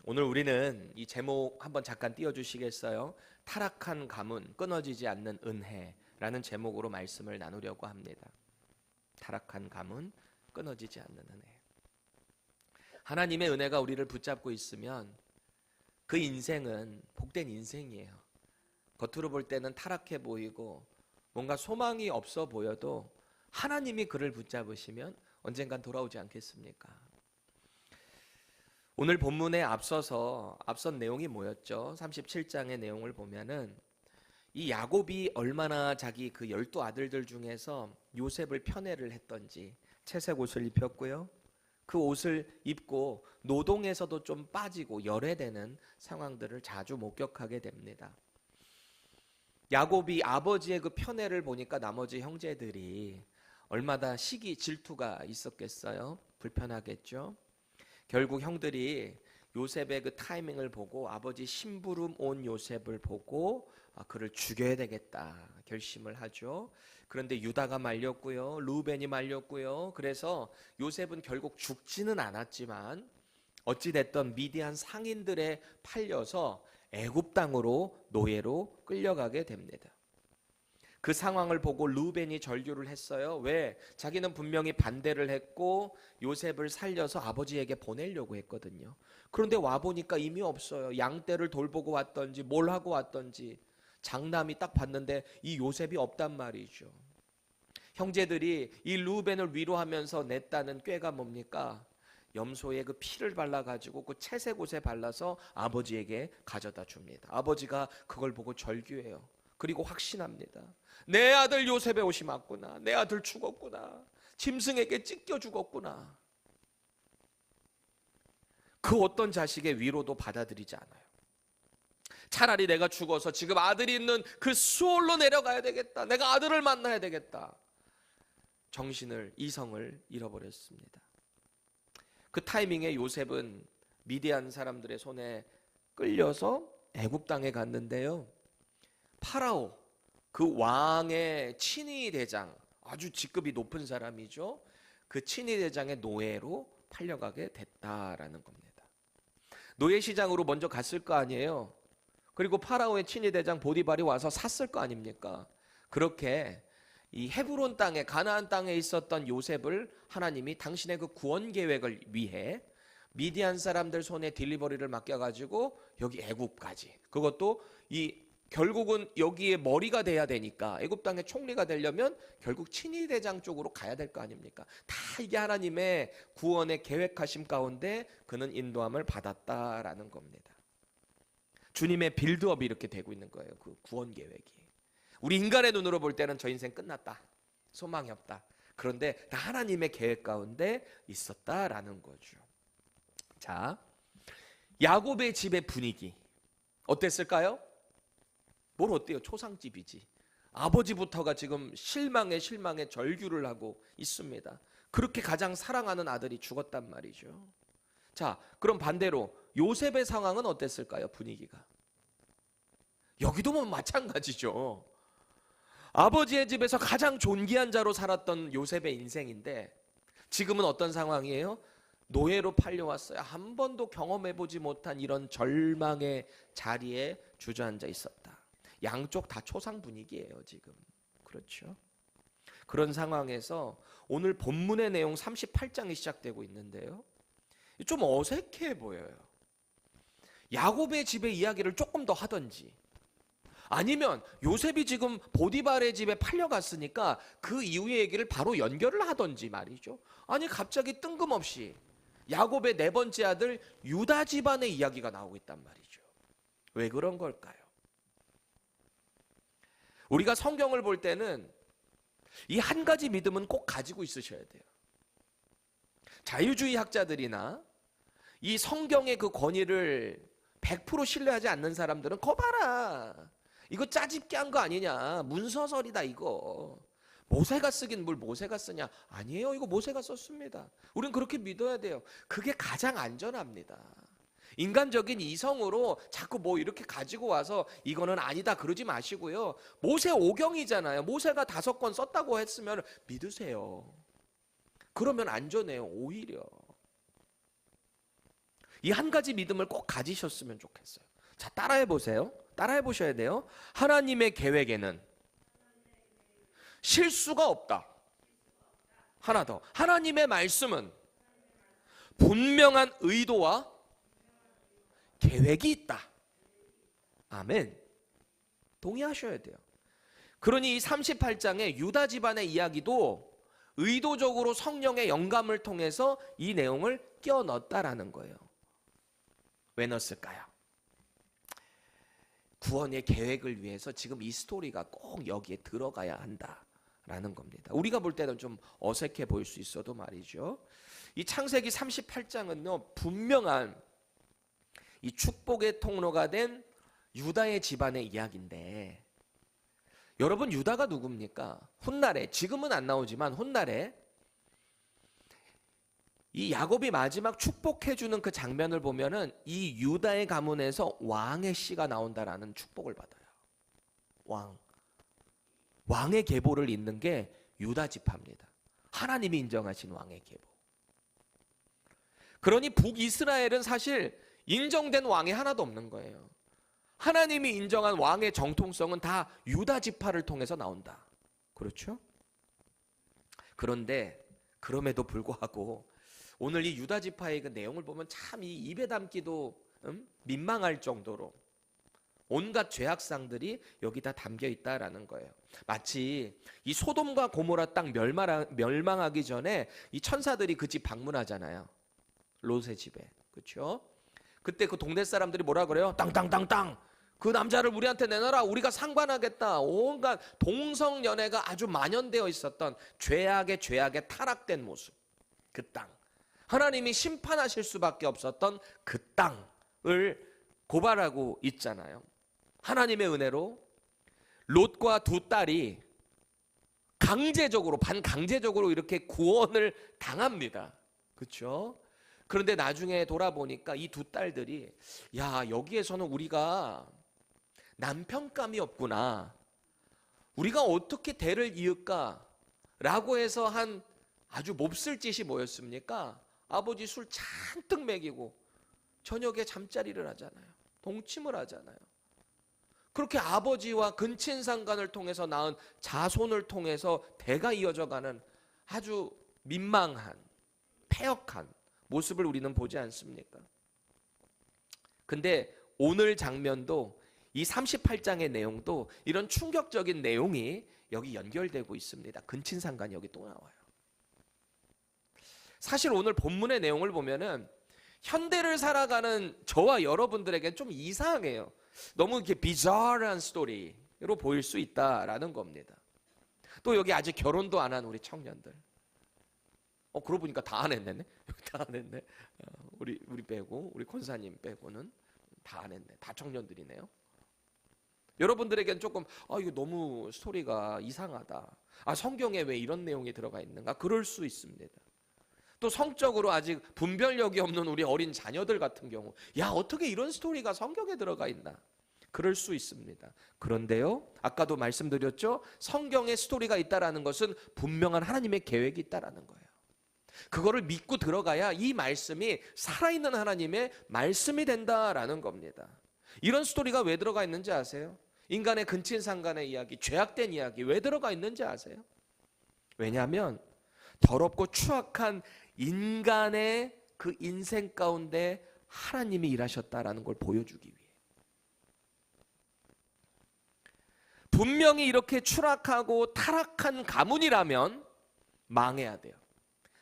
오늘 우리는 이 제목 한번 잠깐 띄워주시겠어요? 타락한 가문, 끊어지지 않는 은혜라는 제목으로 말씀을 나누려고 합니다. 타락한 가문, 끊어지지 않는 은혜. 하나님의 은혜가 우리를 붙잡고 있으면 그 인생은 복된 인생이에요. 겉으로 볼 때는 타락해 보이고 뭔가 소망이 없어 보여도 하나님이 그를 붙잡으시면 언젠간 돌아오지 않겠습니까? 오늘 본문에 앞선 내용이 뭐였죠? 37장의 내용을 보면은 이 야곱이 얼마나 자기 그 12아들들 중에서 요셉을 편애를 했던지 채색 옷을 입혔고요. 그 옷을 입고 노동에서도 좀 빠지고 열애되는 상황들을 자주 목격하게 됩니다. 야곱이 아버지의 그 편애를 보니까 나머지 형제들이 얼마나 시기 질투가 있었겠어요? 불편하겠죠? 결국 형들이 요셉의 그 타이밍을 보고 아버지 심부름 온 요셉을 보고 그를 죽여야 되겠다 결심을 하죠. 그런데 유다가 말렸고요, 루벤이 말렸고요. 그래서 요셉은 결국 죽지는 않았지만 어찌됐든 미디안 상인들에 팔려서 애굽 땅으로 노예로 끌려가게 됩니다. 그 상황을 보고 루벤이 절규를 했어요. 왜? 자기는 분명히 반대를 했고 요셉을 살려서 아버지에게 보내려고 했거든요. 그런데 와보니까 이미 없어요. 양떼를 돌보고 왔던지 뭘 하고 왔던지 장남이 딱 봤는데 이 요셉이 없단 말이죠. 형제들이 이 루벤을 위로하면서 냈다는 꾀가 뭡니까? 염소의 그 피를 발라가지고 그 채색 옷에 발라서 아버지에게 가져다 줍니다. 아버지가 그걸 보고 절규해요. 그리고 확신합니다. 내 아들 요셉의 옷이 맞구나. 내 아들 죽었구나. 짐승에게 찢겨 죽었구나. 그 어떤 자식의 위로도 받아들이지 않아요. 차라리 내가 죽어서 지금 아들이 있는 그 수월로 내려가야 되겠다. 내가 아들을 만나야 되겠다. 이성을 잃어버렸습니다. 그 타이밍에 요셉은 미디안 사람들의 손에 끌려서 애굽 땅에 갔는데요. 파라오 그 왕의 친위 대장, 아주 직급이 높은 사람이죠. 그 친위 대장의 노예로 팔려가게 됐다라는 겁니다. 노예 시장으로 먼저 갔을 거 아니에요. 그리고 파라오의 친위 대장 보디발이 와서 샀을 거 아닙니까? 그렇게 이 헤브론 땅에, 가나안 땅에 있었던 요셉을 하나님이 당신의 그 구원 계획을 위해 미디안 사람들 손에 딜리버리를 맡겨가지고 여기 애굽까지, 그것도 결국은 여기에 머리가 돼야 되니까 애굽 땅의 총리가 되려면 결국 친위 대장 쪽으로 가야 될 거 아닙니까? 다 이게 하나님의 구원의 계획하심 가운데 그는 인도함을 받았다라는 겁니다. 주님의 빌드업이 이렇게 되고 있는 거예요. 그 구원 계획이. 우리 인간의 눈으로 볼 때는 저 인생 끝났다, 소망이 없다. 그런데 다 하나님의 계획 가운데 있었다라는 거죠. 자, 야곱의 집의 분위기 어땠을까요? 뭘 어때요? 초상집이지. 아버지부터가 지금 실망에 절규를 하고 있습니다. 그렇게 가장 사랑하는 아들이 죽었단 말이죠. 자, 그럼 반대로 요셉의 상황은 어땠을까요? 분위기가. 여기도 뭐 마찬가지죠. 아버지의 집에서 가장 존귀한 자로 살았던 요셉의 인생인데 지금은 어떤 상황이에요? 노예로 팔려왔어요. 한 번도 경험해보지 못한 이런 절망의 자리에 주저앉아 있었다. 양쪽 다 초상 분위기예요 지금. 그렇죠? 그런 상황에서 오늘 본문의 내용 38장이 시작되고 있는데요, 좀 어색해 보여요. 야곱의 집의 이야기를 조금 더 하든지, 아니면 요셉이 지금 보디발의 집에 팔려갔으니까 그 이후의 얘기를 바로 연결을 하든지 말이죠. 아니 갑자기 뜬금없이 야곱의 네 번째 아들 유다 집안의 이야기가 나오고 있단 말이죠. 왜 그런 걸까요? 우리가 성경을 볼 때는 이 한 가지 믿음은 꼭 가지고 있으셔야 돼요. 자유주의 학자들이나 이 성경의 그 권위를 100% 신뢰하지 않는 사람들은 거 봐라, 이거 짜집게 한 거 아니냐, 문서설이다 이거. 모세가 쓰긴 뭘 모세가 쓰냐. 아니에요, 이거 모세가 썼습니다. 우린 그렇게 믿어야 돼요. 그게 가장 안전합니다. 인간적인 이성으로 자꾸 뭐 이렇게 가지고 와서 이거는 아니다 그러지 마시고요. 모세 오경이잖아요. 모세가 5권 썼다고 했으면 믿으세요. 그러면 안전해요. 오히려 이 한 가지 믿음을 꼭 가지셨으면 좋겠어요. 자, 따라해 보세요. 따라해 보셔야 돼요. 하나님의 계획에는 실수가 없다. 하나 더. 하나님의 말씀은 분명한 의도와 계획이 있다. 아멘. 동의하셔야 돼요. 그러니 이 38장의 유다 집안의 이야기도 의도적으로 성령의 영감을 통해서 이 내용을 끼워 넣었다라는 거예요. 왜 넣었을까요? 구원의 계획을 위해서 지금 이 스토리가 꼭 여기에 들어가야 한다라는 겁니다. 우리가 볼 때는 좀 어색해 보일 수 있어도 말이죠. 이 창세기 38장은요, 분명한 이 축복의 통로가 된 유다의 집안의 이야기인데, 여러분 유다가 누굽니까? 훗날에, 지금은 안 나오지만 훗날에 이 야곱이 마지막 축복해주는 그 장면을 보면은 이 유다의 가문에서 왕의 씨가 나온다라는 축복을 받아요. 왕의 계보를 잇는 게 유다 지파입니다. 하나님이 인정하신 왕의 계보. 그러니 북이스라엘은 사실 인정된 왕이 하나도 없는 거예요. 하나님이 인정한 왕의 정통성은 다 유다 지파를 통해서 나온다. 그렇죠? 그런데 그럼에도 불구하고 오늘 이 유다 지파의 그 내용을 보면 참 이 입에 담기도 민망할 정도로 온갖 죄악상들이 여기 다 담겨 있다라는 거예요. 마치 이 소돔과 고모라 땅 멸망하기 전에 이 천사들이 그 집 방문하잖아요. 롯의 집에. 그렇죠? 그때 그 동네 사람들이 뭐라 그래요? 땅 그 남자를 우리한테 내놔라. 우리가 상관하겠다. 온갖 동성연애가 아주 만연되어 있었던 죄악에 타락된 모습. 그 땅. 하나님이 심판하실 수밖에 없었던 그 땅을 고발하고 있잖아요. 하나님의 은혜로 롯과 두 딸이 반강제적으로 이렇게 구원을 당합니다. 그렇죠? 그런데 나중에 돌아보니까 이 두 딸들이, 야, 여기에서는 우리가 남편감이 없구나. 우리가 어떻게 대를 이을까? 라고 해서 한 아주 몹쓸 짓이 뭐였습니까? 아버지 술 잔뜩 먹이고 저녁에 잠자리를 하잖아요. 동침을 하잖아요. 그렇게 아버지와 근친상간을 통해서 낳은 자손을 통해서 대가 이어져가는 아주 민망한, 패역한 모습을 우리는 보지 않습니까? 근데 오늘 장면도 이 38장의 내용도 이런 충격적인 내용이 여기 연결되고 있습니다. 근친상간이 여기 또 나와요. 사실 오늘 본문의 내용을 보면은 현대를 살아가는 저와 여러분들에겐 좀 이상해요. 너무 이렇게 비자르한 스토리로 보일 수 있다라는 겁니다. 또 여기 아직 결혼도 안 한 우리 청년들. 그러고 보니까 다 안 했네. 다 안 했네. 우리 빼고, 우리 권사님 빼고는 다 안 했네. 다 청년들이네요. 여러분들에겐 조금 이거 너무 스토리가 이상하다. 성경에 왜 이런 내용이 들어가 있는가? 그럴 수 있습니다. 또 성적으로 아직 분별력이 없는 우리 어린 자녀들 같은 경우, 야, 어떻게 이런 스토리가 성경에 들어가 있나? 그럴 수 있습니다. 그런데요, 아까도 말씀드렸죠. 성경에 스토리가 있다라는 것은 분명한 하나님의 계획이 있다라는 거예요. 그거를 믿고 들어가야 이 말씀이 살아있는 하나님의 말씀이 된다라는 겁니다. 이런 스토리가 왜 들어가 있는지 아세요? 인간의 근친상간의 이야기, 죄악된 이야기 왜 들어가 있는지 아세요? 왜냐하면 더럽고 추악한 인간의 그 인생 가운데 하나님이 일하셨다라는 걸 보여주기 위해. 분명히 이렇게 추락하고 타락한 가문이라면 망해야 돼요.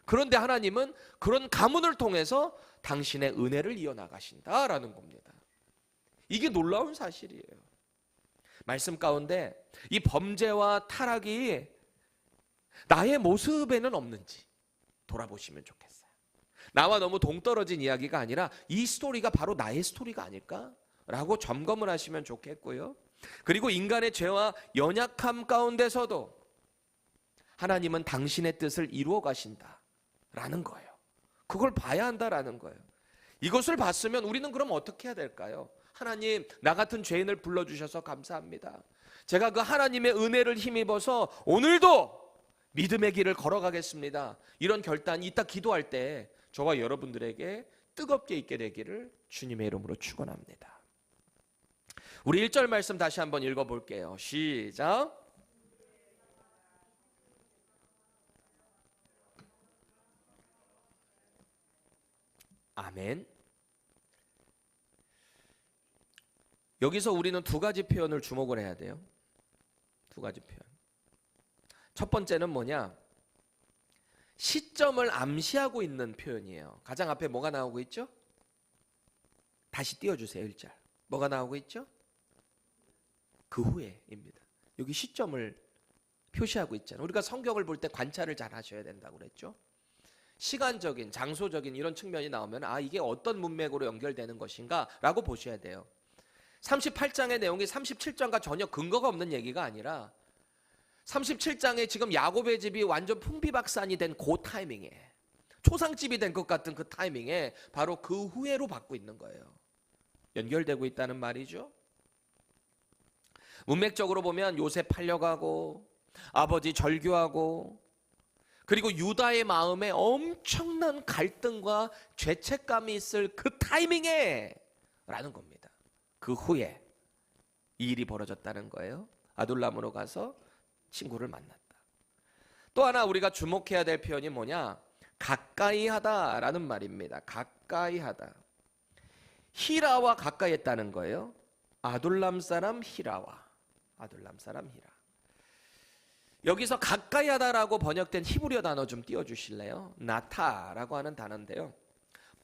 그런데 하나님은 그런 가문을 통해서 당신의 은혜를 이어나가신다라는 겁니다. 이게 놀라운 사실이에요. 말씀 가운데 이 범죄와 타락이 나의 모습에는 없는지 돌아보시면 좋겠어요. 나와 너무 동떨어진 이야기가 아니라 이 스토리가 바로 나의 스토리가 아닐까라고 점검을 하시면 좋겠고요. 그리고 인간의 죄와 연약함 가운데서도 하나님은 당신의 뜻을 이루어 가신다라는 거예요. 그걸 봐야 한다라는 거예요. 이것을 봤으면 우리는 그럼 어떻게 해야 될까요? 하나님, 나 같은 죄인을 불러주셔서 감사합니다. 제가 그 하나님의 은혜를 힘입어서 오늘도 믿음의 길을 걸어가겠습니다. 이런 결단이 이따 기도할 때 저와 여러분들에게 뜨겁게 있게 되기를 주님의 이름으로 축원합니다. 우리 1절 말씀 다시 한번 읽어볼게요. 시작. 아멘. 여기서 우리는 두 가지 표현을 주목을 해야 돼요. 두 가지 표현. 첫 번째는 뭐냐? 시점을 암시하고 있는 표현이에요. 가장 앞에 뭐가 나오고 있죠? 다시 띄워주세요. 1절. 뭐가 나오고 있죠? 그 후에입니다. 여기 시점을 표시하고 있잖아요. 우리가 성경을 볼 때 관찰을 잘 하셔야 된다고 그랬죠. 시간적인, 장소적인 이런 측면이 나오면 이게 어떤 문맥으로 연결되는 것인가 라고 보셔야 돼요. 38장의 내용이 37장과 전혀 근거가 없는 얘기가 아니라 37장에 지금 야곱의 집이 완전 풍비박산이 된 그 타이밍에, 초상집이 된 것 같은 그 타이밍에 바로 그 후회로 받고 있는 거예요. 연결되고 있다는 말이죠. 문맥적으로 보면 요셉 팔려가고 아버지 절규하고 그리고 유다의 마음에 엄청난 갈등과 죄책감이 있을 그 타이밍에 라는 겁니다. 그 후에 이 일이 벌어졌다는 거예요. 아둘람으로 가서 친구를 만났다. 또 하나 우리가 주목해야 될 표현이 뭐냐? 가까이 하다라는 말입니다. 가까이 하다. 히라와 가까이 했다는 거예요. 아둘람 사람 히라와. 아둘람 사람 히라. 여기서 가까이 하다라고 번역된 히브리어 단어 좀 띄워주실래요? 나타라고 하는 단어인데요.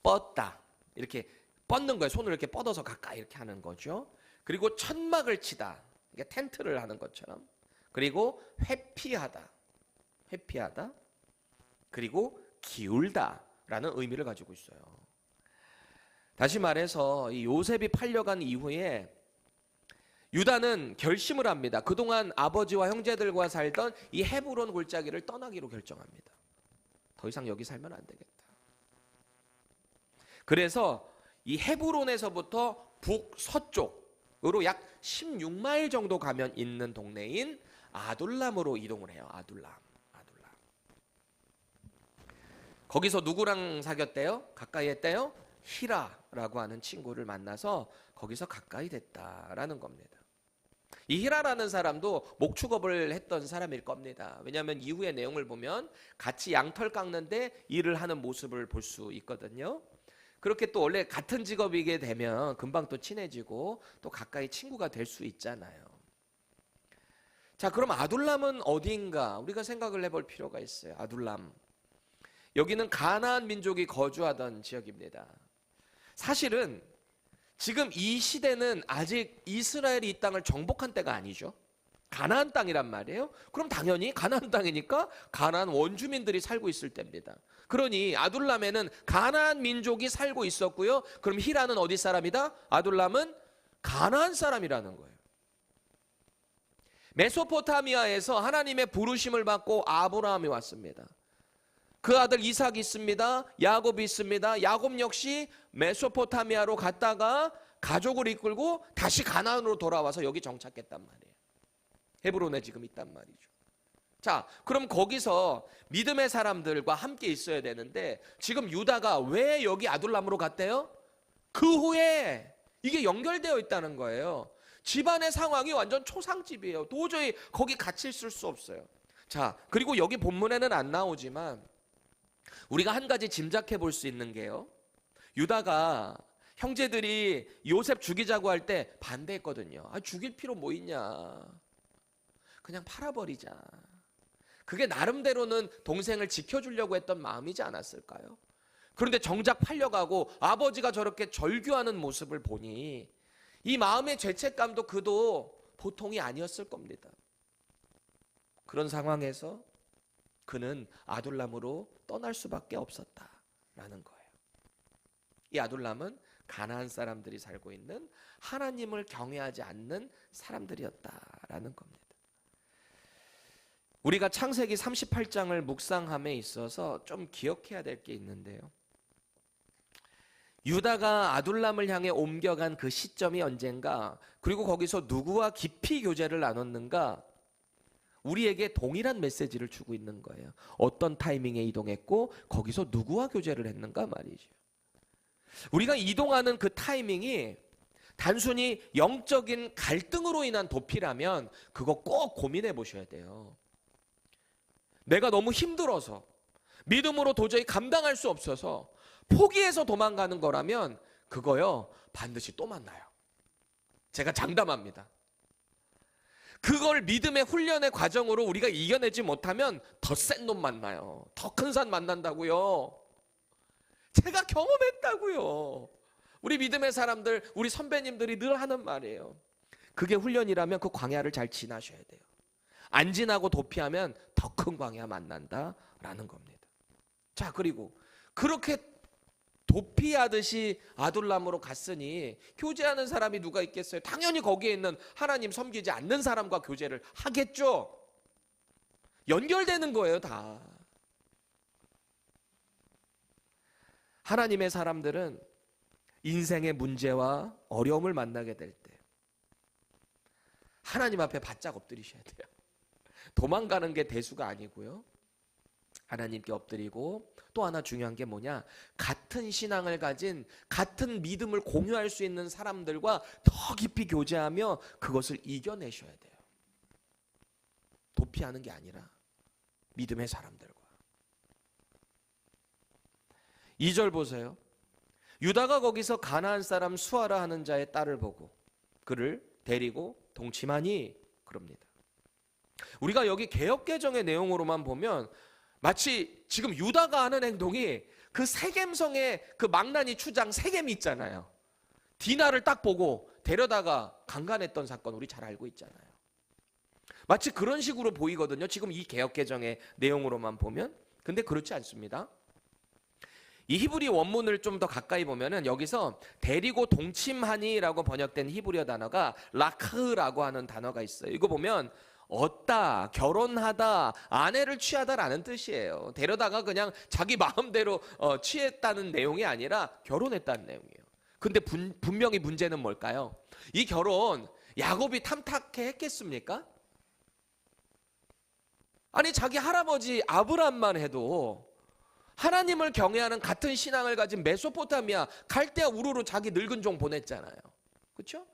뻗다. 이렇게 뻗는 거예요. 손을 이렇게 뻗어서 가까이 이렇게 하는 거죠. 그리고 천막을 치다. 이게 텐트를 하는 것처럼. 그리고 회피하다. 회피하다. 그리고 기울다라는 의미를 가지고 있어요. 다시 말해서 이 요셉이 팔려간 이후에 유다는 결심을 합니다. 그동안 아버지와 형제들과 살던 이 헤브론 골짜기를 떠나기로 결정합니다. 더 이상 여기 살면 안 되겠다. 그래서 이 헤브론에서부터 북서쪽으로 약 16마일 정도 가면 있는 동네인 아둘람으로 이동을 해요. 아둘람. 거기서 누구랑 사귀었대요? 가까이 했대요? 히라라고 하는 친구를 만나서 거기서 가까이 됐다라는 겁니다. 이 히라라는 사람도 목축업을 했던 사람일 겁니다. 왜냐하면 이후의 내용을 보면 같이 양털 깎는데 일을 하는 모습을 볼 수 있거든요. 그렇게 또 원래 같은 직업이게 되면 금방 또 친해지고 또 가까이 친구가 될 수 있잖아요. 자, 그럼 아둘람은 어디인가 우리가 생각을 해볼 필요가 있어요. 아둘람. 여기는 가나안 민족이 거주하던 지역입니다. 사실은 지금 이 시대는 아직 이스라엘이 이 땅을 정복한 때가 아니죠. 가나안 땅이란 말이에요. 그럼 당연히 가나안 땅이니까 가나안 원주민들이 살고 있을 때입니다. 그러니 아둘람에는 가나안 민족이 살고 있었고요. 그럼 히라는 어디 사람이다? 아둘람은 가나안 사람이라는 거예요. 메소포타미아에서 하나님의 부르심을 받고 아브라함이 왔습니다. 그 아들 이삭이 있습니다. 야곱이 있습니다. 야곱 역시 메소포타미아로 갔다가 가족을 이끌고 다시 가나안으로 돌아와서 여기 정착했단 말이에요. 헤브론에 지금 있단 말이죠. 자, 그럼 거기서 믿음의 사람들과 함께 있어야 되는데 지금 유다가 왜 여기 아둘람으로 갔대요? 그 후에 이게 연결되어 있다는 거예요. 집안의 상황이 완전 초상집이에요. 도저히 거기 같이 있을 수 없어요. 자, 그리고 여기 본문에는 안 나오지만 우리가 한 가지 짐작해 볼 수 있는 게요. 유다가 형제들이 요셉 죽이자고 할 때 반대했거든요. 죽일 필요 뭐 있냐. 그냥 팔아버리자. 그게 나름대로는 동생을 지켜주려고 했던 마음이지 않았을까요? 그런데 정작 팔려가고 아버지가 저렇게 절규하는 모습을 보니 이 마음의 죄책감도 그도 보통이 아니었을 겁니다. 그런 상황에서 그는 아둘람으로 떠날 수밖에 없었다라는 거예요. 이 아둘람은 가나안 사람들이 살고 있는 하나님을 경외하지 않는 사람들이었다라는 겁니다. 우리가 창세기 38장을 묵상함에 있어서 좀 기억해야 될 게 있는데요. 유다가 아둘람을 향해 옮겨간 그 시점이 언젠가, 그리고 거기서 누구와 깊이 교제를 나눴는가, 우리에게 동일한 메시지를 주고 있는 거예요. 어떤 타이밍에 이동했고 거기서 누구와 교제를 했는가 말이죠. 우리가 이동하는 그 타이밍이 단순히 영적인 갈등으로 인한 도피라면 그거 꼭 고민해 보셔야 돼요. 내가 너무 힘들어서 믿음으로 도저히 감당할 수 없어서 포기해서 도망가는 거라면 그거요 반드시 또 만나요. 제가 장담합니다. 그걸 믿음의 훈련의 과정으로 우리가 이겨내지 못하면 더 센 놈 만나요. 더 큰 산 만난다고요. 제가 경험했다고요. 우리 믿음의 사람들, 우리 선배님들이 늘 하는 말이에요. 그게 훈련이라면 그 광야를 잘 지나셔야 돼요. 안 지나고 도피하면 더 큰 광야 만난다라는 겁니다. 자, 그리고 그렇게 도피하듯이 아둘람으로 갔으니 교제하는 사람이 누가 있겠어요? 당연히 거기에 있는 하나님 섬기지 않는 사람과 교제를 하겠죠. 연결되는 거예요, 다. 하나님의 사람들은 인생의 문제와 어려움을 만나게 될 때 하나님 앞에 바짝 엎드리셔야 돼요. 도망가는 게 대수가 아니고요. 하나님께 엎드리고 또 하나 중요한 게 뭐냐? 같은 신앙을 가진 같은 믿음을 공유할 수 있는 사람들과 더 깊이 교제하며 그것을 이겨내셔야 돼요. 도피하는 게 아니라 믿음의 사람들과. 2절 보세요. 유다가 거기서 가나안 사람 수아라 하는 자의 딸을 보고 그를 데리고 동침하니 그럽니다. 우리가 여기 개역개정의 내용으로만 보면 마치 지금 유다가 하는 행동이 그 세겜성의 그 망나니 추장 세겜이 있잖아요. 디나를 딱 보고 데려다가 강간했던 사건 우리 잘 알고 있잖아요. 마치 그런 식으로 보이거든요. 지금 이 개역개정의 내용으로만 보면. 근데 그렇지 않습니다. 이 히브리 원문을 좀 더 가까이 보면은 여기서 데리고 동침하니라고 번역된 히브리어 단어가 라크라고 하는 단어가 있어요. 이거 보면 얻다, 결혼하다, 아내를 취하다라는 뜻이에요. 데려다가 그냥 자기 마음대로 취했다는 내용이 아니라 결혼했다는 내용이에요. 근데 분명히 문제는 뭘까요? 이 결혼 야곱이 탐탁해 했겠습니까? 아니 자기 할아버지 아브람만 해도 하나님을 경외하는 같은 신앙을 가진 메소포타미아 갈대아 우르로 자기 늙은 종 보냈잖아요. 그렇죠?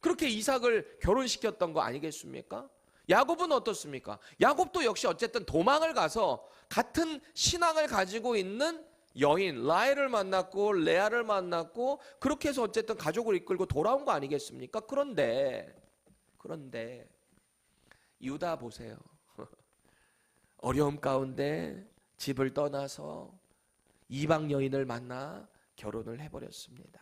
그렇게 이삭을 결혼시켰던 거 아니겠습니까? 야곱은 어떻습니까? 야곱도 역시 어쨌든 도망을 가서 같은 신앙을 가지고 있는 여인 라헬을 만났고 레아를 만났고 그렇게 해서 어쨌든 가족을 이끌고 돌아온 거 아니겠습니까? 그런데 유다 보세요. 어려움 가운데 집을 떠나서 이방 여인을 만나 결혼을 해버렸습니다.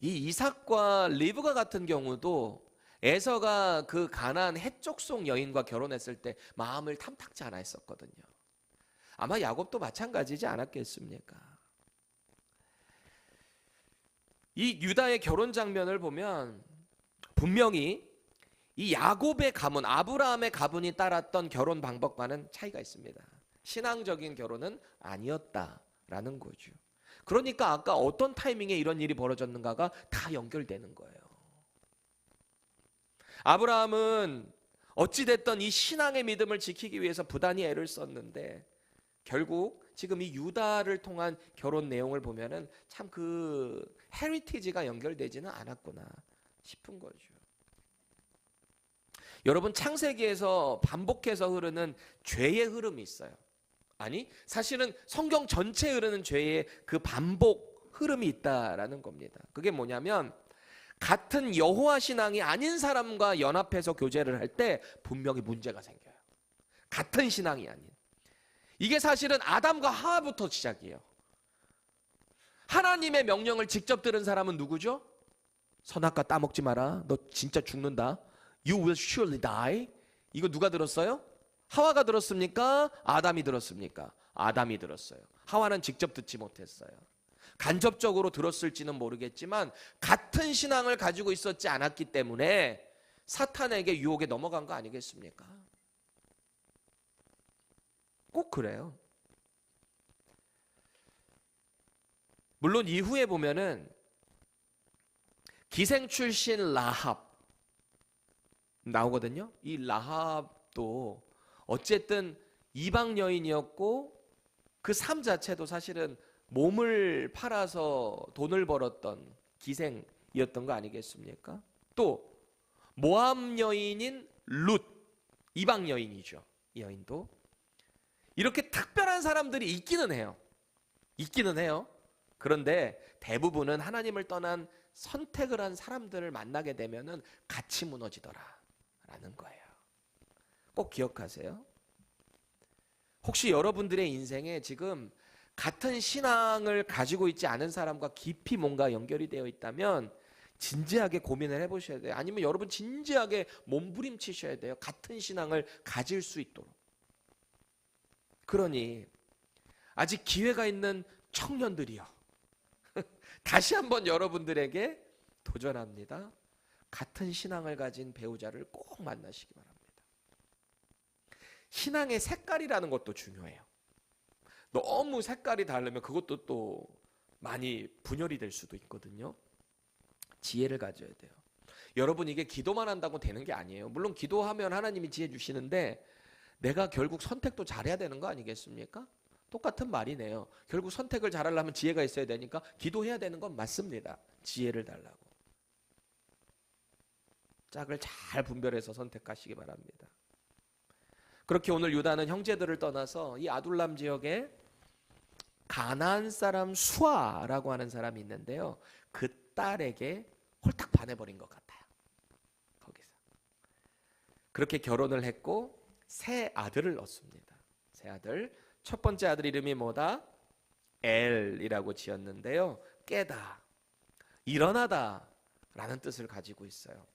이 이삭과 리브가 같은 경우도 에서가 그 가나안 해족속 여인과 결혼했을 때 마음을 탐탁지 않아 했었거든요. 아마 야곱도 마찬가지지 않았겠습니까? 이 유다의 결혼 장면을 보면 분명히 이 야곱의 가문, 아브라함의 가문이 따랐던 결혼 방법과는 차이가 있습니다. 신앙적인 결혼은 아니었다라는 거죠. 그러니까 아까 어떤 타이밍에 이런 일이 벌어졌는가가 다 연결되는 거예요. 아브라함은 어찌됐든 이 신앙의 믿음을 지키기 위해서 부단히 애를 썼는데 결국 지금 이 유다를 통한 결혼 내용을 보면은 참 그 헤리티지가 연결되지는 않았구나 싶은 거죠. 여러분 창세기에서 반복해서 흐르는 죄의 흐름이 있어요. 아니 사실은 성경 전체에 흐르는 죄의 그 반복 흐름이 있다라는 겁니다. 그게 뭐냐면 같은 여호와 신앙이 아닌 사람과 연합해서 교제를 할 때 분명히 문제가 생겨요. 같은 신앙이 아닌. 이게 사실은 아담과 하와부터 시작이에요. 하나님의 명령을 직접 들은 사람은 누구죠? 선악과 따먹지 마라. 너 진짜 죽는다. You will surely die. 이거 누가 들었어요? 하와가 들었습니까? 아담이 들었습니까? 아담이 들었어요. 하와는 직접 듣지 못했어요. 간접적으로 들었을지는 모르겠지만 같은 신앙을 가지고 있었지 않았기 때문에 사탄에게 유혹에 넘어간 거 아니겠습니까? 꼭 그래요. 물론 이후에 보면은 기생 출신 라합 나오거든요. 이 라합도 어쨌든 이방 여인이었고 그 삶 자체도 사실은 몸을 팔아서 돈을 벌었던 기생이었던 거 아니겠습니까? 또 모압 여인인 룻, 이방 여인이죠. 이 여인도 이렇게 특별한 사람들이 있기는 해요. 있기는 해요. 그런데 대부분은 하나님을 떠난 선택을 한 사람들을 만나게 되면은 같이 무너지더라라는 거예요. 꼭 기억하세요. 혹시 여러분들의 인생에 지금 같은 신앙을 가지고 있지 않은 사람과 깊이 뭔가 연결이 되어 있다면 진지하게 고민을 해보셔야 돼요. 아니면 여러분 진지하게 몸부림치셔야 돼요. 같은 신앙을 가질 수 있도록. 그러니 아직 기회가 있는 청년들이요. 다시 한번 여러분들에게 도전합니다. 같은 신앙을 가진 배우자를 꼭 만나시기 바랍니다. 신앙의 색깔이라는 것도 중요해요. 너무 색깔이 다르면 그것도 또 많이 분열이 될 수도 있거든요. 지혜를 가져야 돼요. 여러분 이게 기도만 한다고 되는 게 아니에요. 물론 기도하면 하나님이 지혜 주시는데 내가 결국 선택도 잘해야 되는 거 아니겠습니까? 똑같은 말이네요. 결국 선택을 잘하려면 지혜가 있어야 되니까 기도해야 되는 건 맞습니다. 지혜를 달라고. 짝을 잘 분별해서 선택하시기 바랍니다. 그렇게 오늘 유다는 형제들을 떠나서 이 아둘람 지역에 가나안 사람 수아라고 하는 사람이 있는데요. 그 딸에게 홀딱 반해버린 것 같아요. 거기서. 그렇게 결혼을 했고 세 아들을 얻습니다. 세 아들. 첫 번째 아들 이름이 뭐다? 엘이라고 지었는데요. 깨다, 일어나다 라는 뜻을 가지고 있어요.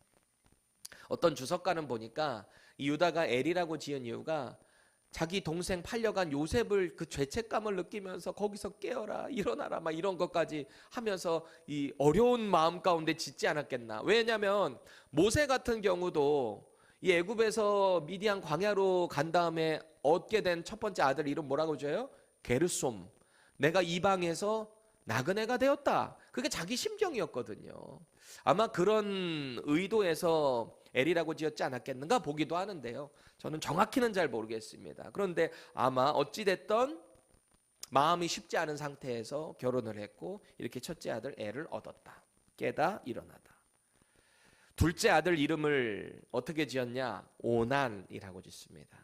어떤 주석가는 보니까 이 유다가 엘이라고 지은 이유가 자기 동생 팔려간 요셉을 그 죄책감을 느끼면서 거기서 깨어라, 일어나라 막 이런 것까지 하면서 이 어려운 마음 가운데 짓지 않았겠나. 왜냐하면 모세 같은 경우도 이 애굽에서 미디안 광야로 간 다음에 얻게 된 첫 번째 아들 이름 뭐라고 줘요? 게르솜. 내가 이방에서 나그네가 되었다. 그게 자기 심정이었거든요. 아마 그런 의도에서 엘이라고 지었지 않았겠는가 보기도 하는데요. 저는 정확히는 잘 모르겠습니다. 그런데 아마 어찌됐던 마음이 쉽지 않은 상태에서 결혼을 했고 이렇게 첫째 아들 엘을 얻었다. 깨다, 일어나다. 둘째 아들 이름을 어떻게 지었냐? 오난이라고 짓습니다.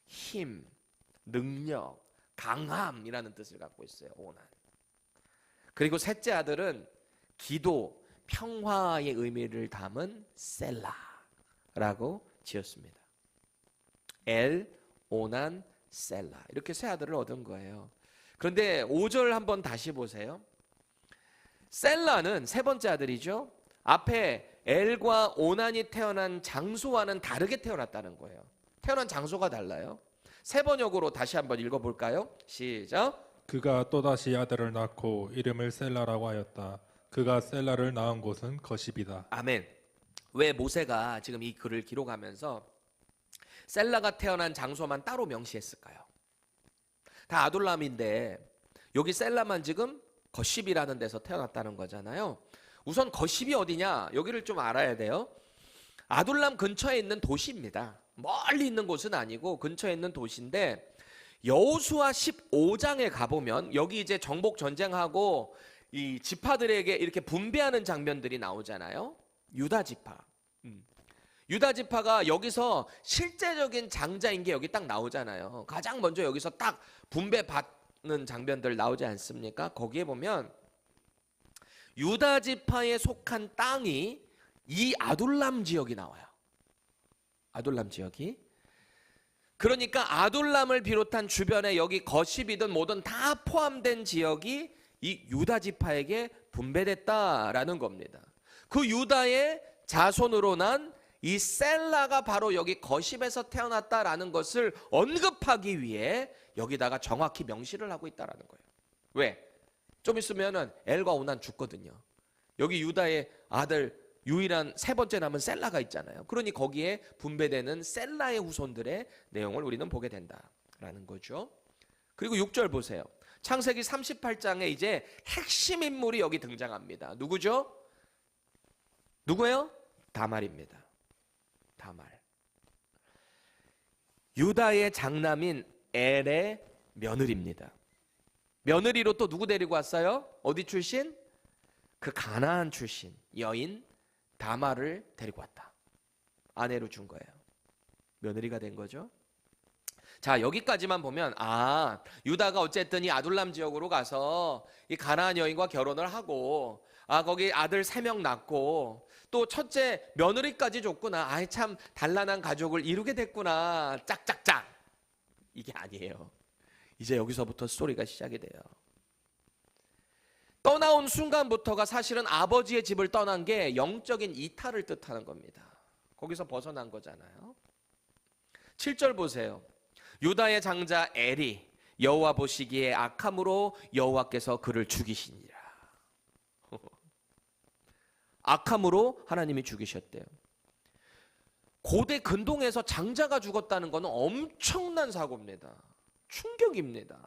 힘, 능력, 강함이라는 뜻을 갖고 있어요. 오난. 그리고 셋째 아들은 기도, 평화의 의미를 담은 셀라라고 지었습니다. 엘, 오난, 셀라. 이렇게 세 아들을 얻은 거예요. 그런데 5절 한번 다시 보세요. 셀라는 세 번째 아들이죠. 앞에 엘과 오난이 태어난 장소와는 다르게 태어났다는 거예요. 태어난 장소가 달라요. 세 번역으로 다시 한번 읽어볼까요? 시작. 그가 또다시 아들을 낳고 이름을 셀라라고 하였다. 그가 셀라를 낳은 곳은 거십이다. 아멘. 왜 모세가 지금 이 글을 기록하면서 셀라가 태어난 장소만 따로 명시했을까요? 다 아둘람인데 여기 셀라만 지금 거십이라는 데서 태어났다는 거잖아요. 우선 거십이 어디냐? 여기를 좀 알아야 돼요. 아둘람 근처에 있는 도시입니다. 멀리 있는 곳은 아니고 근처에 있는 도시인데 여호수아 15장에 가보면 여기 이제 정복 전쟁하고 이 지파들에게 이렇게 분배하는 장면들이 나오잖아요. 유다 지파. 유다 지파가 여기서 실제적인 장자인 게 여기 딱 나오잖아요. 가장 먼저 여기서 딱 분배받는 장면들 나오지 않습니까? 거기에 보면 유다 지파에 속한 땅이 이 아둘람 지역이 나와요. 아둘람 지역이. 그러니까 아둘람을 비롯한 주변에 여기 거십이든 뭐든 다 포함된 지역이 이 유다 지파에게 분배됐다라는 겁니다. 그 유다의 자손으로 난 이 셀라가 바로 여기 거십에서 태어났다라는 것을 언급하기 위해 여기다가 정확히 명시를 하고 있다라는 거예요. 왜? 좀 있으면은 엘과 오난 죽거든요. 여기 유다의 아들 유일한 세 번째 남은 셀라가 있잖아요. 그러니 거기에 분배되는 셀라의 후손들의 내용을 우리는 보게 된다라는 거죠. 그리고 6절 보세요. 창세기 38장에 이제 핵심 인물이 여기 등장합니다. 누구죠? 누구예요? 다말입니다. 다말. 유다의 장남인 엘의 며느리입니다. 며느리로 또 누구 데리고 왔어요? 어디 출신? 그 가나안 출신 여인 다말을 데리고 왔다. 아내로 준 거예요. 며느리가 된 거죠. 자, 여기까지만 보면 유다가 어쨌든 이 아둘람 지역으로 가서 이 가나안 여인과 결혼을 하고 거기 아들 3명 낳고 또 첫째 며느리까지 줬구나. 참 단란한 가족을 이루게 됐구나. 짝짝짝. 이게 아니에요. 이제 여기서부터 스토리가 시작이 돼요. 떠나온 순간부터가 사실은 아버지의 집을 떠난 게 영적인 이탈을 뜻하는 겁니다. 거기서 벗어난 거잖아요. 7절 보세요. 유다의 장자 엘이 여호와 보시기에 악함으로 여호와께서 그를 죽이시니라. 악함으로 하나님이 죽이셨대요. 고대 근동에서 장자가 죽었다는 것은 엄청난 사고입니다. 충격입니다.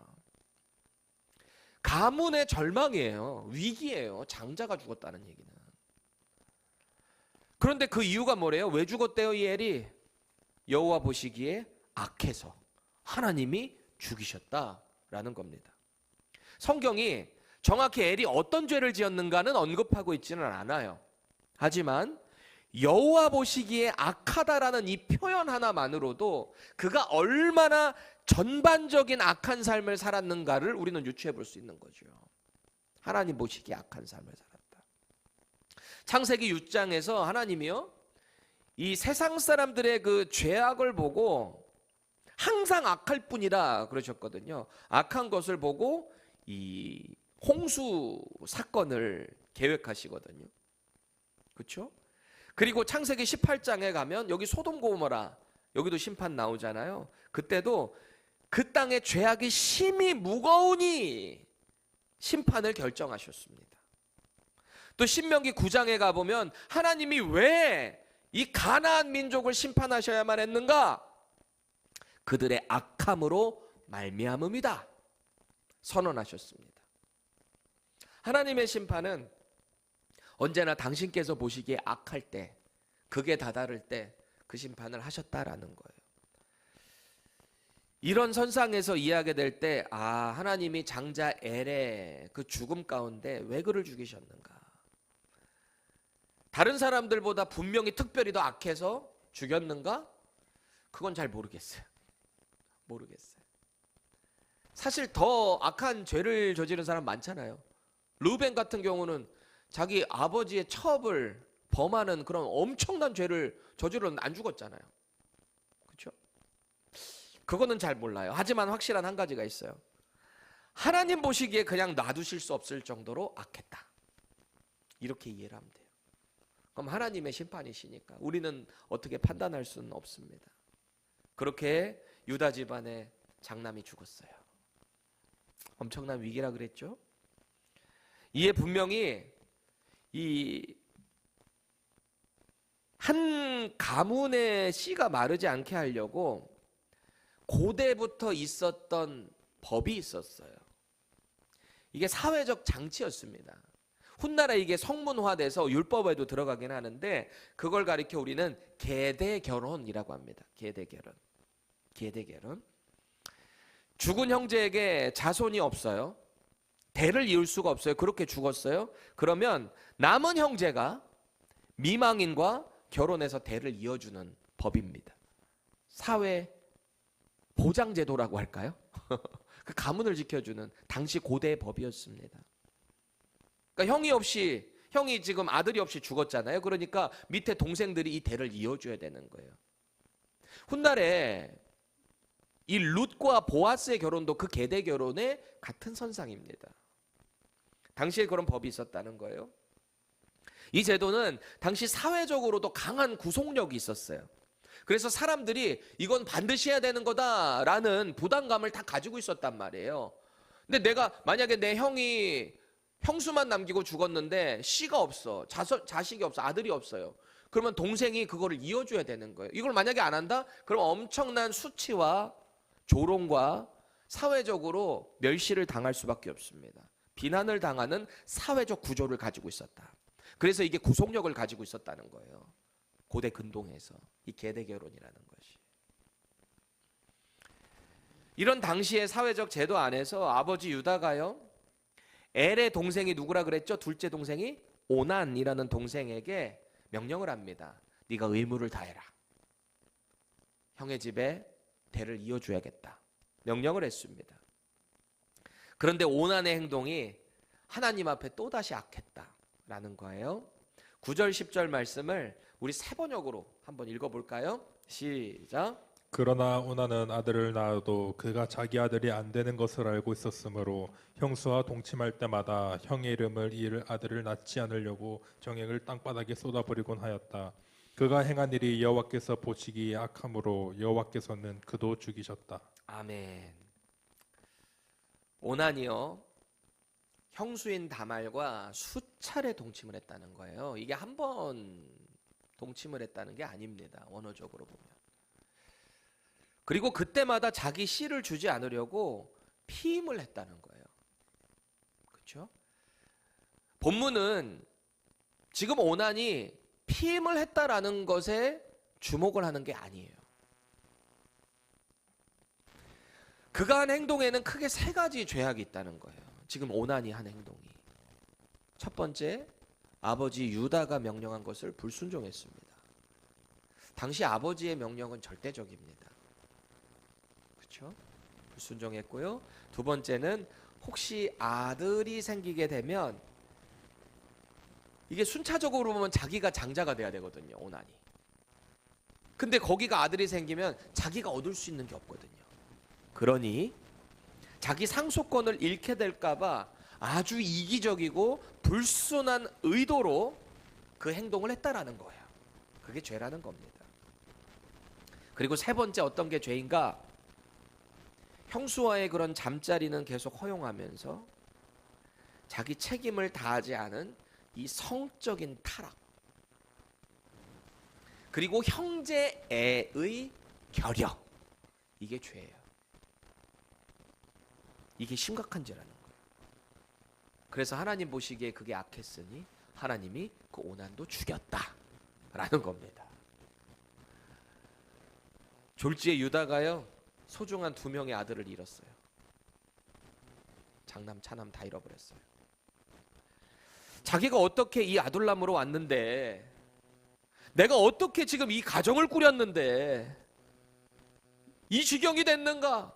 가문의 절망이에요. 위기예요. 장자가 죽었다는 얘기는. 그런데 그 이유가 뭐래요? 왜 죽었대요, 이 엘이? 여호와 보시기에 악해서 하나님이 죽이셨다라는 겁니다. 성경이 정확히 엘이 어떤 죄를 지었는가는 언급하고 있지는 않아요. 하지만 여호와 보시기에 악하다라는 이 표현 하나만으로도 그가 얼마나 전반적인 악한 삶을 살았는가를 우리는 유추해 볼 수 있는 거죠. 하나님 보시기에 악한 삶을 살았다. 창세기 6장에서 하나님이요, 이 세상 사람들의 그 죄악을 보고 항상 악할 뿐이라 그러셨거든요. 악한 것을 보고 이 홍수 사건을 계획하시거든요. 그렇죠? 그리고 창세기 18장에 가면 여기 소돔 고모라 여기도 심판 나오잖아요. 그때도 그 땅의 죄악이 심히 무거우니 심판을 결정하셨습니다. 또 신명기 9장에 가보면 하나님이 왜 이 가나안 민족을 심판하셔야만 했는가? 그들의 악함으로 말미암음이다 선언하셨습니다. 하나님의 심판은 언제나 당신께서 보시기에 악할 때, 극에 다다를 때 그 심판을 하셨다라는 거예요. 이런 선상에서 이해하게 될 때 하나님이 장자 엘의 그 죽음 가운데 왜 그를 죽이셨는가? 다른 사람들보다 분명히 특별히 더 악해서 죽였는가? 그건 잘 모르겠어요. 사실 더 악한 죄를 저지른 사람 많잖아요. 르벤 같은 경우는 자기 아버지의 첩을 범하는 그런 엄청난 죄를 저지르는 안 죽었잖아요. 그렇죠? 그거는 잘 몰라요. 하지만 확실한 한 가지가 있어요. 하나님 보시기에 그냥 놔두실 수 없을 정도로 악했다. 이렇게 이해를 하면 돼요. 그럼 하나님의 심판이시니까 우리는 어떻게 판단할 수는 없습니다. 그렇게 유다 집안의 장남이 죽었어요. 엄청난 위기라 그랬죠? 이에 분명히 이 한 가문의 씨가 마르지 않게 하려고 고대부터 있었던 법이 있었어요. 이게 사회적 장치였습니다. 훗날에 이게 성문화돼서 율법에도 들어가긴 하는데 그걸 가리켜 우리는 계대 결혼이라고 합니다. 계대 결혼. 죽은 형제에게 자손이 없어요. 대를 이을 수가 없어요. 그렇게 죽었어요. 그러면 남은 형제가 미망인과 결혼해서 대를 이어주는 법입니다. 사회 보장제도라고 할까요? 그 가문을 지켜주는 당시 고대의 법이었습니다. 그러니까 형이 지금 아들이 없이 죽었잖아요. 그러니까 밑에 동생들이 이 대를 이어줘야 되는 거예요. 훗날에 이 룻과 보아스의 결혼도 그 계대 결혼의 같은 선상입니다. 당시에 그런 법이 있었다는 거예요. 이 제도는 당시 사회적으로도 강한 구속력이 있었어요. 그래서 사람들이 이건 반드시 해야 되는 거다라는 부담감을 다 가지고 있었단 말이에요. 근데 내가 만약에 내 형이 형수만 남기고 죽었는데 씨가 없어, 자식이 없어, 아들이 없어요. 그러면 동생이 그거를 이어줘야 되는 거예요. 이걸 만약에 안 한다? 그럼 엄청난 수치와 조롱과 사회적으로 멸시를 당할 수밖에 없습니다. 비난을 당하는 사회적 구조를 가지고 있었다. 그래서 이게 구속력을 가지고 있었다는 거예요. 고대 근동에서 이 계대 결혼이라는 것이. 이런 당시의 사회적 제도 안에서 아버지 유다가요, 엘의 동생이 누구라 그랬죠? 둘째 동생이 오난이라는 동생에게 명령을 합니다. 네가 의무를 다해라. 형의 집에 대를 이어줘야겠다. 명령을 했습니다. 그런데 오난의 행동이 하나님 앞에 또다시 악했다라는 거예요. 9절 10절 말씀을 우리 세 번역으로 한번 읽어볼까요? 시작. 그러나 오나는 아들을 낳아도 그가 자기 아들이 안 되는 것을 알고 있었으므로 형수와 동침할 때마다 형의 이름을 이을 아들을 낳지 않으려고 정액을 땅바닥에 쏟아버리곤 하였다. 그가 행한 일이 여호와께서 보시기에 악함으로 여호와께서는 그도 죽이셨다. 아멘. 오난이요, 형수인 다말과 수차례 동침을 했다는 거예요. 이게 한 번 동침을 했다는 게 아닙니다. 원어적으로 보면. 그리고 그때마다 자기 씨를 주지 않으려고 피임을 했다는 거예요. 그렇죠? 본문은 지금 오난이 피임을 했다라는 것에 주목을 하는 게 아니에요. 그가 한 행동에는 크게 세 가지 죄악이 있다는 거예요. 지금 오난이 한 행동이. 첫 번째, 아버지 유다가 명령한 것을 불순종했습니다. 당시 아버지의 명령은 절대적입니다. 그렇죠? 불순종했고요. 두 번째는 혹시 아들이 생기게 되면 이게 순차적으로 보면 자기가 장자가 돼야 되거든요. 오난이. 근데 거기가 아들이 생기면 자기가 얻을 수 있는 게 없거든요. 그러니 자기 상속권을 잃게 될까 봐 아주 이기적이고 불순한 의도로 그 행동을 했다라는 거예요. 그게 죄라는 겁니다. 그리고 세 번째 어떤 게 죄인가? 형수와의 그런 잠자리는 계속 허용하면서 자기 책임을 다하지 않은 이 성적인 타락, 그리고 형제애의 결여, 이게 죄예요. 이게 심각한 죄라는 거예요. 그래서 하나님 보시기에 그게 악했으니 하나님이 그 오난도 죽였다라는 겁니다. 졸지에 유다가요, 소중한 2명의 아들을 잃었어요. 장남 차남 다 잃어버렸어요. 자기가 어떻게 이 아둘람으로 왔는데, 내가 어떻게 지금 이 가정을 꾸렸는데 이 지경이 됐는가?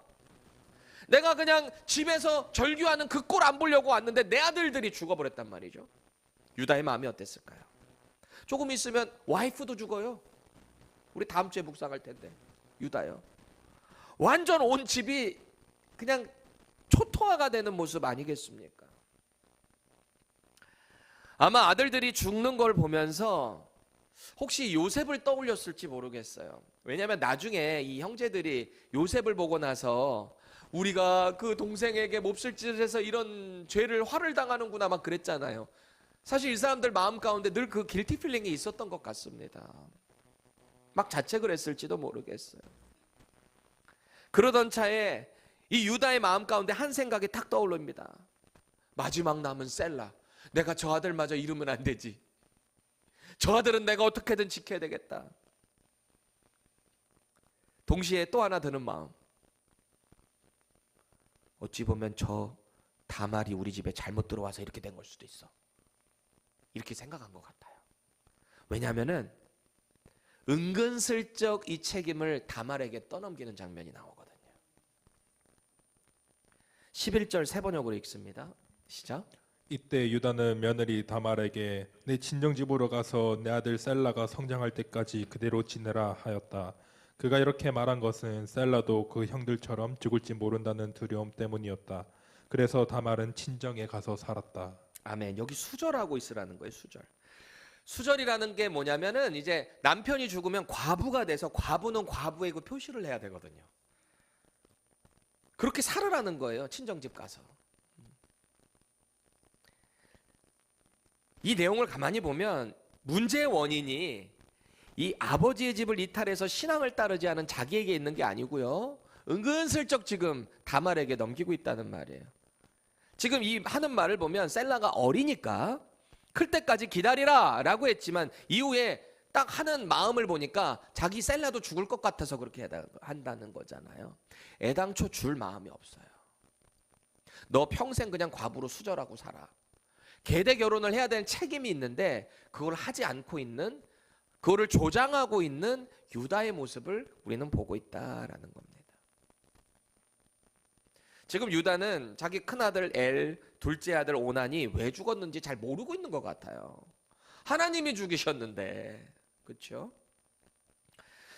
내가 그냥 집에서 절규하는 그 꼴 안 보려고 왔는데 내 아들들이 죽어버렸단 말이죠. 유다의 마음이 어땠을까요? 조금 있으면 와이프도 죽어요. 우리 다음 주에 묵상할 텐데. 유다요, 완전 온 집이 그냥 초토화가 되는 모습 아니겠습니까? 아마 아들들이 죽는 걸 보면서 혹시 요셉을 떠올렸을지 모르겠어요. 왜냐하면 나중에 이 형제들이 요셉을 보고 나서 우리가 그 동생에게 몹쓸 짓을 해서 이런 죄를 화를 당하는구나 막 그랬잖아요. 사실 이 사람들 마음 가운데 늘 그 길티 필링이 있었던 것 같습니다. 막 자책을 했을지도 모르겠어요. 그러던 차에 이 유다의 마음 가운데 한 생각이 탁 떠오릅니다. 마지막 남은 셀라, 내가 저 아들마저 잃으면 안 되지. 저 아들은 내가 어떻게든 지켜야 되겠다. 동시에 또 하나 드는 마음, 어찌 보면 저 다말이 우리 집에 잘못 들어와서 이렇게 된 걸 수도 있어, 이렇게 생각한 것 같아요. 왜냐하면은 은근슬쩍 이 책임을 다말에게 떠넘기는 장면이 나오거든요. 11절 세 번역으로 읽습니다. 시작. 이때 유다는 며느리 다말에게 내 친정집으로 가서 내 아들 셀라가 성장할 때까지 그대로 지내라 하였다. 그가 이렇게 말한 것은 셀라도 그 형들처럼 죽을지 모른다는 두려움 때문이었다. 그래서 다말은 친정에 가서 살았다. 아멘. 여기 수절하고 있으라는 거예요. 수절. 수절이라는 게 뭐냐면은 이제 남편이 죽으면 과부가 돼서 과부는 과부의 그 표시를 해야 되거든요. 그렇게 살으라는 거예요. 친정집 가서. 이 내용을 가만히 보면 문제의 원인이 이 아버지의 집을 이탈해서 신앙을 따르지 않은 자기에게 있는 게 아니고요, 은근슬쩍 지금 다말에게 넘기고 있다는 말이에요. 지금 이 하는 말을 보면 셀라가 어리니까 클 때까지 기다리라 라고 했지만 이후에 딱 하는 마음을 보니까 자기 셀라도 죽을 것 같아서 그렇게 한다는 거잖아요. 애당초 줄 마음이 없어요. 너 평생 그냥 과부로 수절하고 살아. 계대 결혼을 해야 되는 책임이 있는데 그걸 하지 않고 있는, 그거를 조장하고 있는 유다의 모습을 우리는 보고 있다라는 겁니다. 지금 유다는 자기 큰아들 엘, 둘째 아들 오난이 왜 죽었는지 잘 모르고 있는 것 같아요. 하나님이 죽이셨는데, 그렇죠?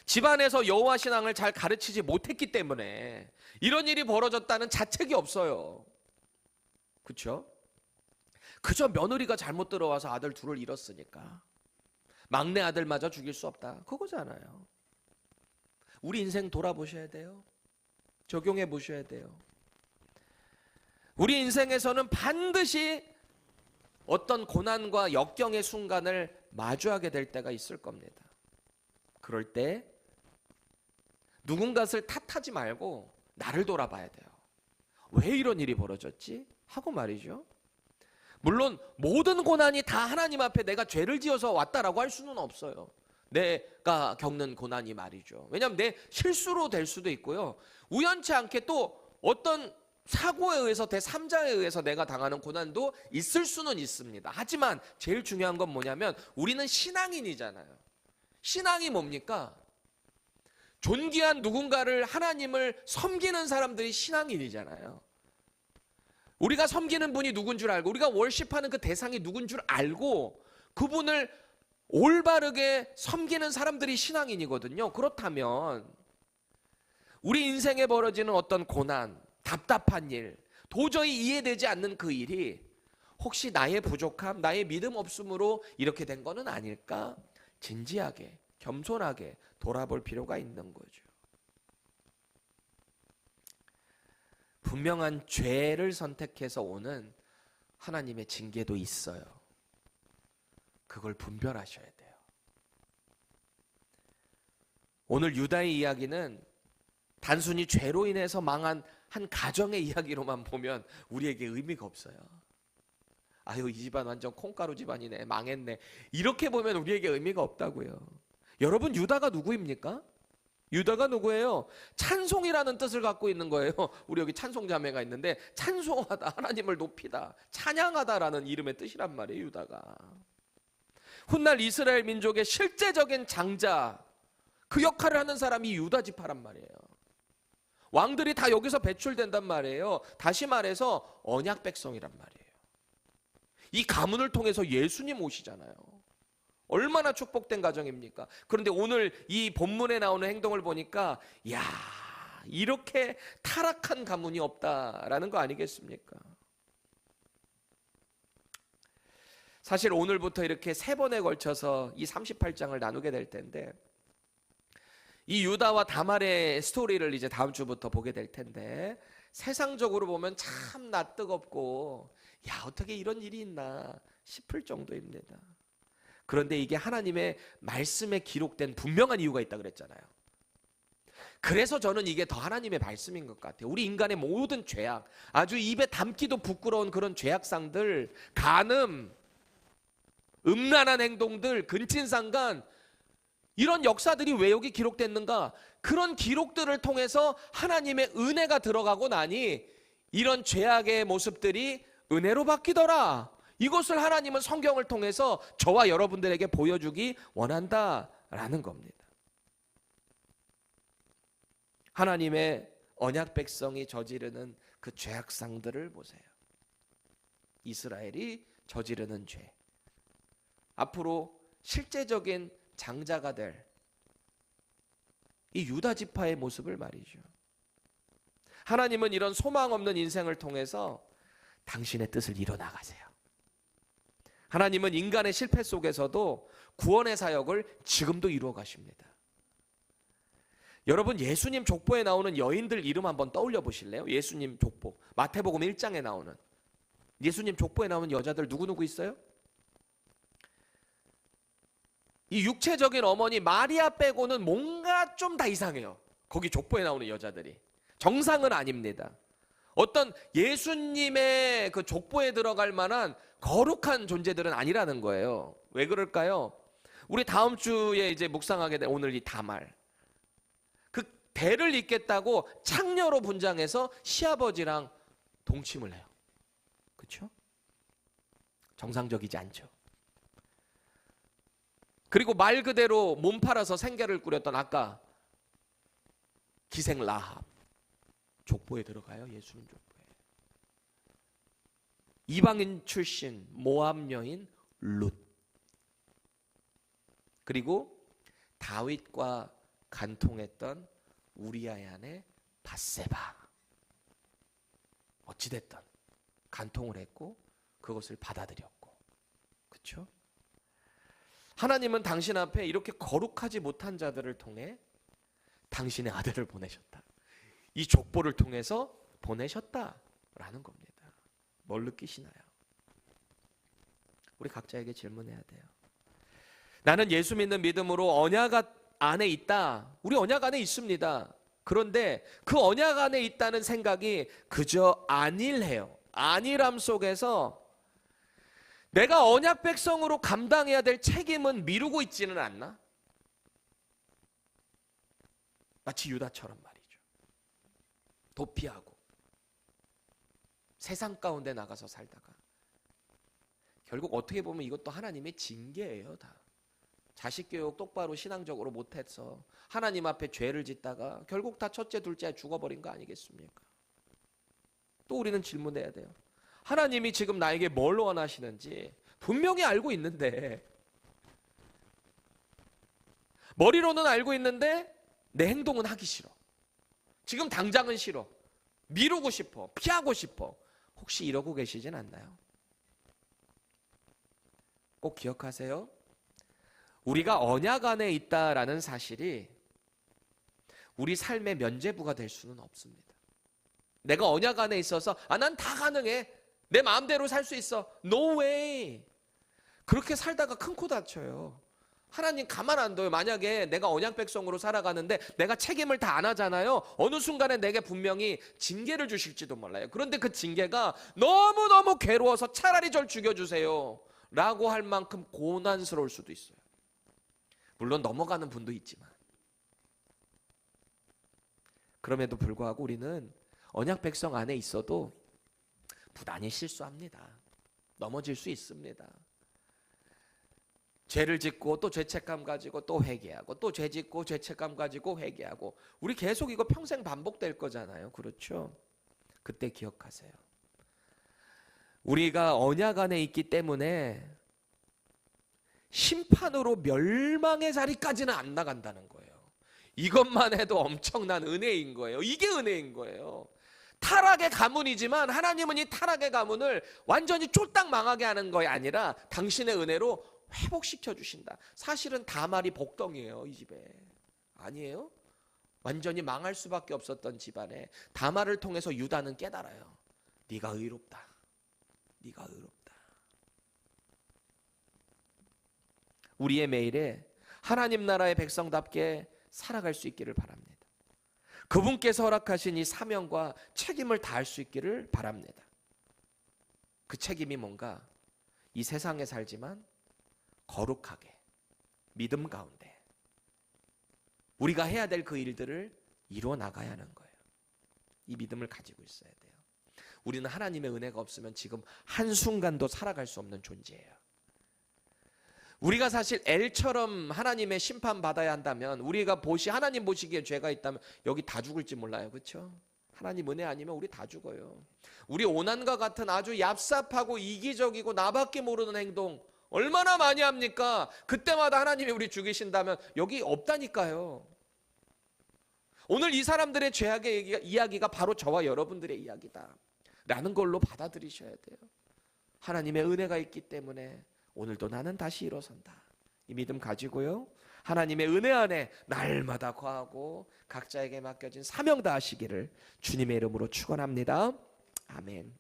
집안에서 여호와 신앙을 잘 가르치지 못했기 때문에 이런 일이 벌어졌다는 자책이 없어요. 그렇죠? 그저 며느리가 잘못 들어와서 아들 둘을 잃었으니까 막내 아들마저 죽일 수 없다, 그거잖아요. 우리 인생 돌아보셔야 돼요. 적용해 보셔야 돼요. 우리 인생에서는 반드시 어떤 고난과 역경의 순간을 마주하게 될 때가 있을 겁니다. 그럴 때 누군가를 탓하지 말고 나를 돌아봐야 돼요. 왜 이런 일이 벌어졌지? 하고 말이죠. 물론 모든 고난이 다 하나님 앞에 내가 죄를 지어서 왔다라고 할 수는 없어요. 내가 겪는 고난이 말이죠. 왜냐하면 내 실수로 될 수도 있고요. 우연치 않게 또 어떤 사고에 의해서 제3자에 의해서 내가 당하는 고난도 있을 수는 있습니다. 하지만 제일 중요한 건 뭐냐면 우리는 신앙인이잖아요. 신앙이 뭡니까? 존귀한 누군가를, 하나님을 섬기는 사람들이 신앙인이잖아요. 우리가 섬기는 분이 누군 줄 알고, 우리가 월십하는 그 대상이 누군 줄 알고 그분을 올바르게 섬기는 사람들이 신앙인이거든요. 그렇다면 우리 인생에 벌어지는 어떤 고난, 답답한 일, 도저히 이해되지 않는 그 일이 혹시 나의 부족함, 나의 믿음 없음으로 이렇게 된 거는 아닐까? 진지하게, 겸손하게 돌아볼 필요가 있는 거죠. 분명한 죄를 선택해서 오는 하나님의 징계도 있어요. 그걸 분별하셔야 돼요. 오늘 유다의 이야기는 단순히 죄로 인해서 망한 한 가정의 이야기로만 보면 우리에게 의미가 없어요. 아유, 이 집안 완전 콩가루 집안이네, 망했네, 이렇게 보면 우리에게 의미가 없다고요. 여러분, 유다가 누구입니까? 유다가 누구예요? 찬송이라는 뜻을 갖고 있는 거예요. 우리 여기 찬송자매가 있는데 찬송하다, 하나님을 높이다, 찬양하다라는 이름의 뜻이란 말이에요. 유다가 훗날 이스라엘 민족의 실제적인 장자, 그 역할을 하는 사람이 유다 지파란 말이에요. 왕들이 다 여기서 배출된단 말이에요. 다시 말해서 언약 백성이란 말이에요. 이 가문을 통해서 예수님 오시잖아요. 얼마나 축복된 가정입니까? 그런데 오늘 이 본문에 나오는 행동을 보니까 야, 이렇게 타락한 가문이 없다라는 거 아니겠습니까? 사실 오늘부터 이렇게 3번에 걸쳐서 이 38장을 나누게 될 텐데, 이 유다와 다말의 스토리를 이제 다음 주부터 보게 될 텐데, 세상적으로 보면 참 낯뜨겁고 야, 어떻게 이런 일이 있나 싶을 정도입니다. 그런데 이게 하나님의 말씀에 기록된 분명한 이유가 있다 그랬잖아요. 그래서 저는 이게 더 하나님의 말씀인 것 같아요. 우리 인간의 모든 죄악, 아주 입에 담기도 부끄러운 그런 죄악상들, 간음, 음란한 행동들, 근친상간, 이런 역사들이 왜 여기 기록됐는가? 그런 기록들을 통해서 하나님의 은혜가 들어가고 나니 이런 죄악의 모습들이 은혜로 바뀌더라. 이것을 하나님은 성경을 통해서 저와 여러분들에게 보여주기 원한다라는 겁니다. 하나님의 언약 백성이 저지르는 그 죄악상들을 보세요. 이스라엘이 저지르는 죄. 앞으로 실제적인 장자가 될 이 유다 지파의 모습을 말이죠. 하나님은 이런 소망 없는 인생을 통해서 당신의 뜻을 이뤄나가세요. 하나님은 인간의 실패 속에서도 구원의 사역을 지금도 이루어 가십니다. 여러분, 예수님 족보에 나오는 여인들 이름 한번 떠올려 보실래요? 예수님 족보, 마태복음 1장에 나오는 예수님 족보에 나오는 여자들 누구누구 있어요? 이 육체적인 어머니 마리아 빼고는 뭔가 좀 다 이상해요. 거기 족보에 나오는 여자들이 정상은 아닙니다. 어떤 예수님의 그 족보에 들어갈 만한 거룩한 존재들은 아니라는 거예요. 왜 그럴까요? 우리 다음 주에 이제 묵상하게 된 오늘 이 다말. 그 대를 잇겠다고 창녀로 분장해서 시아버지랑 동침을 해요. 그렇죠? 정상적이지 않죠. 그리고 말 그대로 몸 팔아서 생계를 꾸렸던 아까 기생 라합 족보에 들어가요. 예수님 족보에. 이방인 출신 모압 여인 룻. 그리고 다윗과 간통했던 우리아의 아내 밧세바. 어찌됐든 간통을 했고 그것을 받아들였고. 그렇죠? 하나님은 당신 앞에 이렇게 거룩하지 못한 자들을 통해 당신의 아들을 보내셨다. 이 족보를 통해서 보내셨다라는 겁니다. 뭘 느끼시나요? 우리 각자에게 질문해야 돼요. 나는 예수 믿는 믿음으로 언약 안에 있다. 우리 언약 안에 있습니다. 그런데 그 언약 안에 있다는 생각이 그저 안일해요. 안일함 속에서 내가 언약 백성으로 감당해야 될 책임은 미루고 있지는 않나? 마치 유다처럼 말이죠. 도피하고 세상 가운데 나가서 살다가 결국 어떻게 보면 이것도 하나님의 징계예요. 다 자식 교육 똑바로 신앙적으로 못해서 하나님 앞에 죄를 짓다가 결국 다 첫째 둘째 죽어버린 거 아니겠습니까? 또 우리는 질문해야 돼요. 하나님이 지금 나에게 뭘 원하시는지 분명히 알고 있는데, 머리로는 알고 있는데 내 행동은 하기 싫어. 지금 당장은 싫어. 미루고 싶어. 피하고 싶어. 혹시 이러고 계시진 않나요? 꼭 기억하세요. 우리가 언약 안에 있다라는 사실이 우리 삶의 면죄부가 될 수는 없습니다. 내가 언약 안에 있어서 난 다 가능해. 내 마음대로 살 수 있어. No way. 그렇게 살다가 큰 코 다쳐요. 하나님 가만 안 둬요. 만약에 내가 언약 백성으로 살아가는데 내가 책임을 다 안 하잖아요. 어느 순간에 내게 분명히 징계를 주실지도 몰라요. 그런데 그 징계가 너무너무 괴로워서 차라리 절 죽여주세요 라고 할 만큼 고난스러울 수도 있어요. 물론 넘어가는 분도 있지만, 그럼에도 불구하고 우리는 언약 백성 안에 있어도 부단히 실수합니다. 넘어질 수 있습니다. 죄를 짓고 또 죄책감 가지고 또 회개하고 또 죄 짓고 죄책감 가지고 회개하고, 우리 계속 이거 평생 반복될 거잖아요. 그렇죠? 그때 기억하세요. 우리가 언약 안에 있기 때문에 심판으로 멸망의 자리까지는 안 나간다는 거예요. 이것만 해도 엄청난 은혜인 거예요. 이게 은혜인 거예요. 타락의 가문이지만 하나님은 이 타락의 가문을 완전히 쫄딱 망하게 하는 것이 아니라 당신의 은혜로 회복시켜 주신다. 사실은 다말이 복덩이에요. 이 집에. 아니에요? 완전히 망할 수밖에 없었던 집안에 다말을 통해서 유다는 깨달아요. 네가 의롭다. 네가 의롭다. 우리의 매일에 하나님 나라의 백성답게 살아갈 수 있기를 바랍니다. 그분께서 허락하신 이 사명과 책임을 다할 수 있기를 바랍니다. 그 책임이 뭔가? 이 세상에 살지만 거룩하게 믿음 가운데 우리가 해야 될 그 일들을 이루어 나가야 하는 거예요. 이 믿음을 가지고 있어야 돼요. 우리는 하나님의 은혜가 없으면 지금 한순간도 살아갈 수 없는 존재예요. 우리가 사실 엘처럼 하나님의 심판 받아야 한다면, 우리가 하나님 보시기에 죄가 있다면 여기 다 죽을지 몰라요. 그렇죠? 하나님 은혜 아니면 우리 다 죽어요. 우리 오난과 같은 아주 얍삽하고 이기적이고 나밖에 모르는 행동 얼마나 많이 합니까? 그때마다 하나님이 우리 죽이신다면 여기 없다니까요. 오늘 이 사람들의 죄악의 이야기가 바로 저와 여러분들의 이야기다 라는 걸로 받아들이셔야 돼요. 하나님의 은혜가 있기 때문에 오늘도 나는 다시 일어선다. 이 믿음 가지고요, 하나님의 은혜 안에 날마다 거하고 각자에게 맡겨진 사명 다하시기를 주님의 이름으로 축원합니다. 아멘.